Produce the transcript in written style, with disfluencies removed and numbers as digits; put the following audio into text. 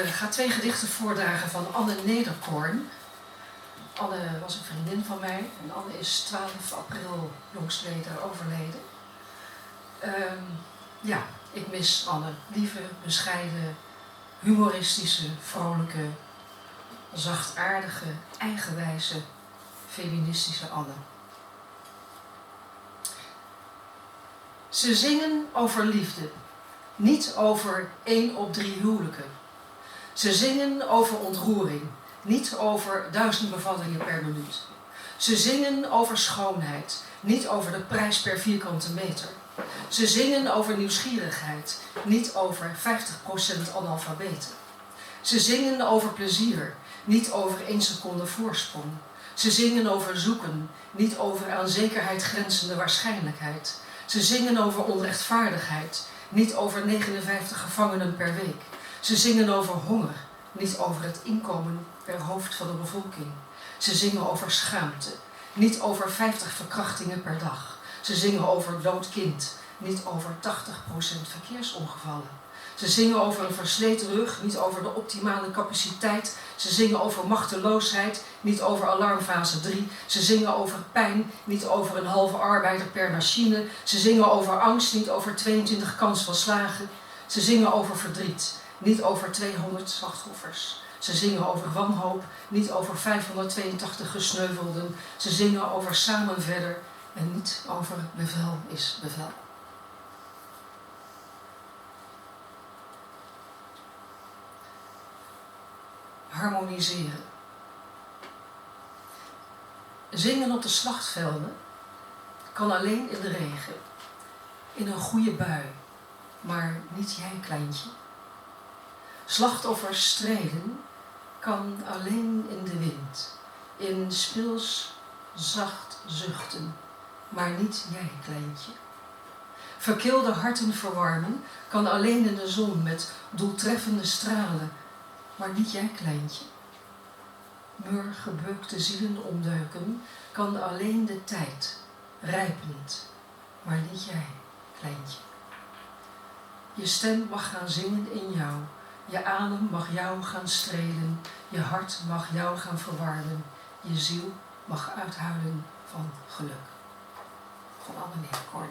ga 2 gedichten voordragen van Anne Nederkoorn. Anne was een vriendin van mij en Anne is 12 april jongstleden overleden. Ik mis Anne. Lieve, bescheiden, humoristische, vrolijke, zachtaardige, eigenwijze, feministische Anne. Ze zingen over liefde, niet over 1 op 3 huwelijken. Ze zingen over ontroering, niet over 1000 bevallingen per minuut. Ze zingen over schoonheid, niet over de prijs per vierkante meter. Ze zingen over nieuwsgierigheid, niet over 50% analfabeten. Ze zingen over plezier, niet over 1 seconde voorsprong. Ze zingen over zoeken, niet over aan zekerheid grenzende waarschijnlijkheid. Ze zingen over onrechtvaardigheid, niet over 59 gevangenen per week. Ze zingen over honger, niet over het inkomen per hoofd van de bevolking. Ze zingen over schaamte, niet over 50 verkrachtingen per dag. Ze zingen over dood kind, niet over 80% verkeersongevallen. Ze zingen over een versleten rug, niet over de optimale capaciteit. Ze zingen over machteloosheid, niet over alarmfase 3. Ze zingen over pijn, niet over een halve arbeider per machine. Ze zingen over angst, niet over 22 kans van slagen. Ze zingen over verdriet, niet over 200 slachtoffers. Ze zingen over wanhoop, niet over 582 gesneuvelden. Ze zingen over samen verder en niet over bevel is bevel. Harmoniseren. Zingen op de slachtvelden kan alleen in de regen, in een goede bui, maar niet jij, kleintje. Slachtoffers strijden kan alleen in de wind, in speels zacht zuchten, maar niet jij, kleintje. Verkilde harten verwarmen kan alleen in de zon met doeltreffende stralen, maar niet jij, kleintje. Mur gebeukte zielen omduiken kan alleen de tijd, rijpend, maar niet jij, kleintje. Je stem mag gaan zingen in jou, je adem mag jou gaan strelen, je hart mag jou gaan verwarmen, je ziel mag uithuilen van geluk. Van Anne Nederkoorn.